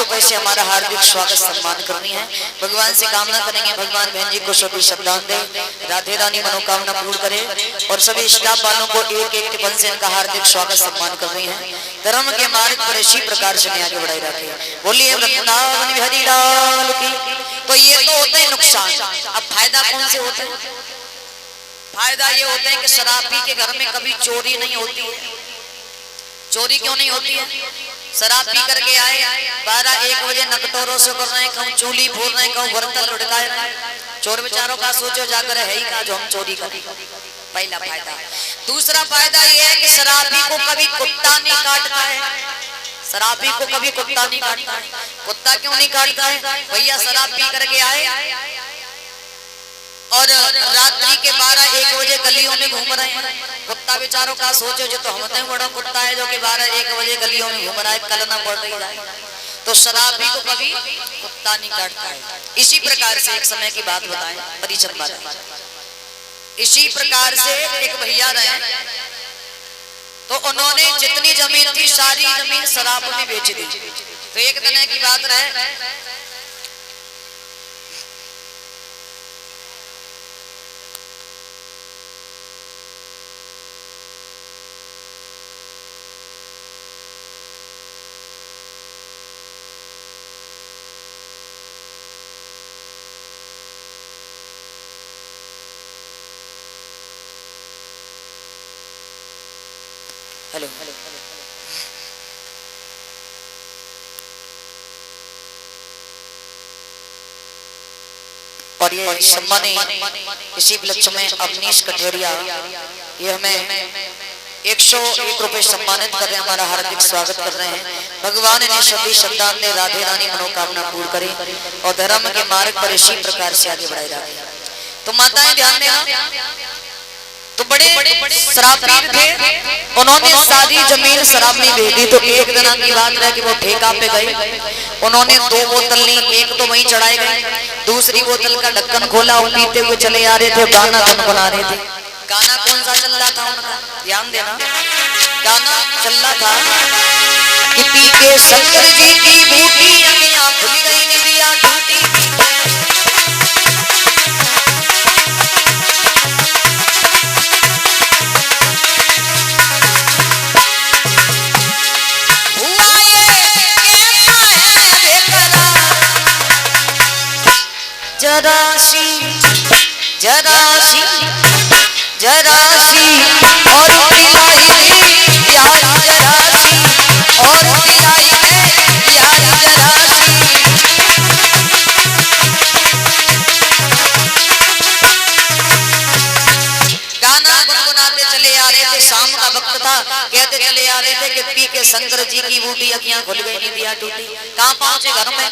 रुपए से हमारा हार्दिक स्वागत सम्मान करनी है। भगवान से कामना करेंगे भगवान बहन जी को सभी श्रद्धांजलि दे, राधे रानी मनोकामना पूर्ण करे और सभी स्टाफ वालों को एक एक टिफिन से इनका हार्दिक स्वागत सम्मान करनी है। धर्म के मार्ग पर इसी प्रकार से आगे बढ़ाई रखे। बोलिए वृंदावन बिहारी लाल की। तो ये तो होते हैं नुकसान। अब फायदा कौन से होते हैं? फायदा ये होता है कि शराबी के घर में कभी चोरी नहीं होती है। चोरी क्यों नहीं होती है? शराब पी करके आए 12-1 बजे नकटोरों से कर रहे हैं, कहूँ चूली फोड़ रहे हैं, कहूँ बर्तन लुढ़का रहे हैं। चोर बेचारों का सोचो जाकर है ही का जो हम चोरी करें। पहला फायदा। दूसरा फायदा ये है कि शराबी को कभी कुत्ता नहीं काटता है। शराबी को कभी कुत्ता नहीं काटता है। कुत्ता क्यों नहीं काटता है? भैया शराब पी करके आए और रात्रि के 12-1 बजे गलियों में घूम रहे हैं। कुत्ता बेचारों का सोचो जो तो हमते बड़ा कुत्ता है जो कि 12-1 बजे गलियों में घूम रहा है, कल ना पड़ रही जाए। तो शराबी को कभी कुत्ता नहीं काटता है। इसी प्रकार से एक समय की बात बताएं, परिचय बात। इसी प्रकार से एक भैया रहे, तो उन्होंने जितनी जमीन थी सारी जमीन शराब में बेच दी। तो एक दिन की बात रहे, हेलो और ये सम्मानित इसी उपलक्ष्य में अवनीश कठेरिया ये हमें 101 रुपए सम्मानित कर रहे हैं, हमारा हार्दिक स्वागत कर रहे हैं। भगवान ने सभी श्रद्धांजलि राधे रानी मनोकामना पूर्ण करे और धर्म के मार्ग पर इसी प्रकार से आगे बढ़ाए रहे। तो माताएं ध्यान देना, तो बड़े शराबी थे, उन्होंने सारी जमीन शराब में बेच दी। तो एक दिन की बात रहे कि वो ठेका पे गए, उन्होंने 2 बोतल ली, एक तो वहीं चढ़ाई गई, दूसरी बोतल का ढक्कन खोला और पीते हुए चले आ रहे थे, गाना गुनगुना रहे थे। गाना कौन सा चल रहा था उनका? ध्यान देना, गाना चल रहा था कि पी के शंकर जी की बूटी अखियां खुल गई, निदिया टूटी। जरासी जरासी जरासी और पिलाई में यार जरासी और पिलाई में यार जरासी। गाना गुनगुनाते चले आ रहे थे, शाम का वक्त था, कहते चले आ रहे थे कि पी के शंकर जी की बूटी अखियां खुल गई, निदिया टूटी। कहाँ पहुंचे? घर में।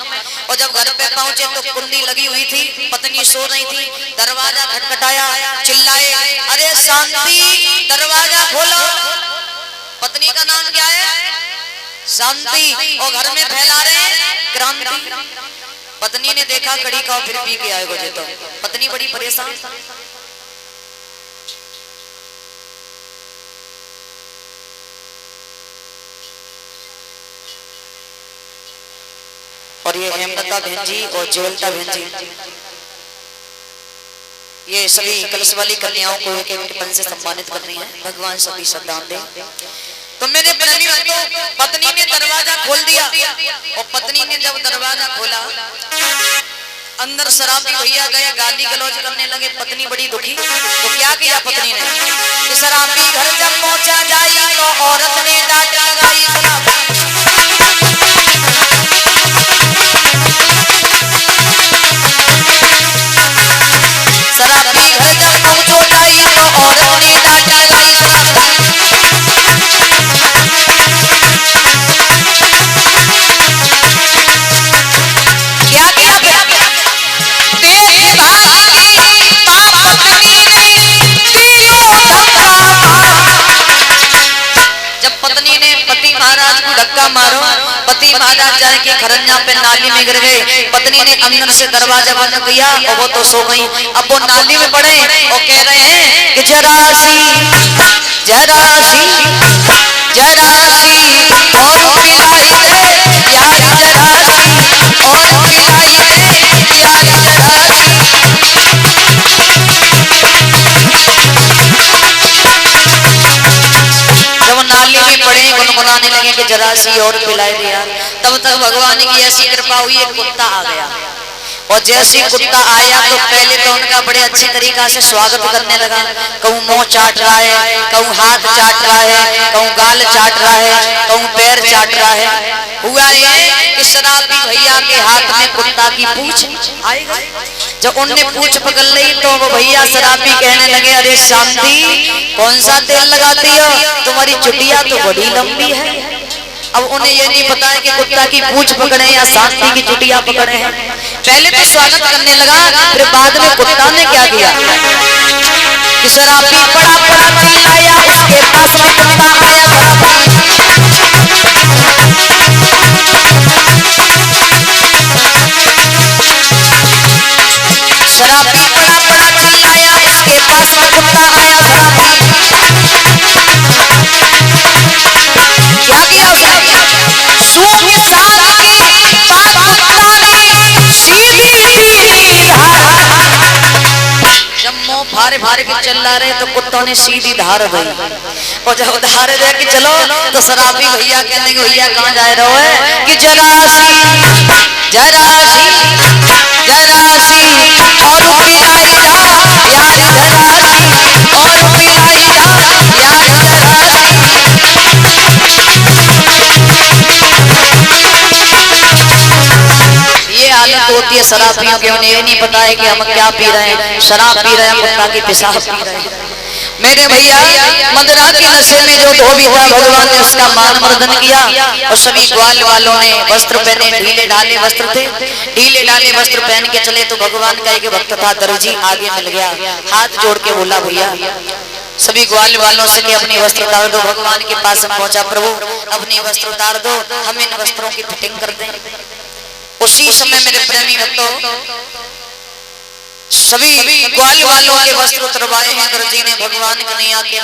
और जब घर पे पहुंचे तो कुंडी लगी हुई थी, पत्नी सो रही थी, दरवाजा खटखटाया, चिल्लाए अरे शांति दरवाजा खोलो। पत्नी का नाम क्या है? शांति। और घर में फैला रहे क्रांति। पत्नी ने देखा कड़ी खाओ फिर पी के आएगो जे। तो पत्नी बड़ी परेशान। और ये हेमलता बहन जी और ज्वेलता बहन जी ये सभी कलश वाली कन्याओं को एक टिफिन से सम्मानित करनी है। भगवान सभी श्रद्धांजलि दे। तो मेरे प्रेमी बंधु, पत्नी ने दरवाजा खोल दिया और पत्नी ने जब दरवाजा खोला अंदर शराबी भैया गया, गाली गलौज करने लगे। पत्नी बड़ी दुखी। तो क्या किया पत्नी ने कि शराबी घर जब पहुंचा जाई तो औरत ने डांट लगाई। शराबी घर जब पहुंचो जाई तो औरत ने डांट लगाई। क्या किया? तेज भागी पत्नी ने दियो धक्का। जब पत्नी ने पति महाराज को धक्का मारो, पति महाराज जाके खरंजा पे नाली में गिर गए। पत्नी ने अंदर से दरवाजा बंद किया और वो तो सो गई। अब वो नाली में पड़े और कह रहे हैं कि जरासी जरासी जरासी और पिलाई दे यार जरासी। जरा सी और पिलाए दे यार। तब तक भगवान की ऐसी कृपा हुई, एक कुत्ता आ गया और जैसे कुत्ता आया तो पहले तो उनका बड़े अच्छे तरीका से स्वागत करने लगा। कहूँ मुंह चाट रहा है, कहूँ हाथ चाट रहा है, कहूँ गाल चाट रहा है, कहूँ पैर चाट रहा है। हुआ ये कि शराबी भैया के हाथ में कुत्ता की पूंछ आई गई। जब उनने पूंछ पकड़ ली तो वो भैया शराबी कहने लगे, अरे शांति कौन सा तेल लगाती हो, तुम्हारी चुटिया तो बड़ी लंबी है। अब उन्हें ये नहीं पता है कि कुत्ता की पूंछ पकड़े या शांति की चुटिया पकड़े हैं। पहले तो स्वागत करने लगा, फिर बाद में कुत्ता ने क्या किया कि शराबी बड़ा बड़ा चिल्लाया, उसके पास में कुत्ता आया। शराबी बड़ा बड़ा चिल्लाया, उसके पास में कुत्ता आया। क्या किया उसने? सूखी साल की बात कुत्ता ने सीधी दी धार। जब मुंह फारे फारे के चिल्ला रहे तो कुत्तों ने सीधी धार दी। और जब धार दे कि चलो तो शराबी भैया कहने के भैया कहाँ जा रहे हो कि जरा सी और पिलाई जा यार, जरा सी और पिलाई जा यार, जरा सी। ये हालत होती है शराबियों की, उन्हें ये नहीं पता है कि हम क्या पी रहे हैं, शराब पी रहे हैं, कुत्ता की पेशाब पी रहे हैं। मेरे भैया मदरा के नशे में जो धोबी था, भगवान ने उसका मान मर्दन किया और सभी ग्वाल वालों ने वस्त्र पहने, ढीले ढाले वस्त्र थे, ढीले ढाले वस्त्र पहन के चले। तो भगवान का एक भक्त था दर्जी, आगे मिल गया, हाथ जोड़ के बोला भैया सभी ग्वाल वालों से कि अपनी वस्त्र उतार दो। भगवान के पास पहुंचा, प्रभु अपनी वस्त्र उतार दो, हम इन वस्त्रों की फिटिंग कर दें। उसी समय मेरे प्रेमी भक्तों सभी ग्वाल वालों के वस्त्र उतरवाए हैं दर्जी ने। भगवान कन्हैया के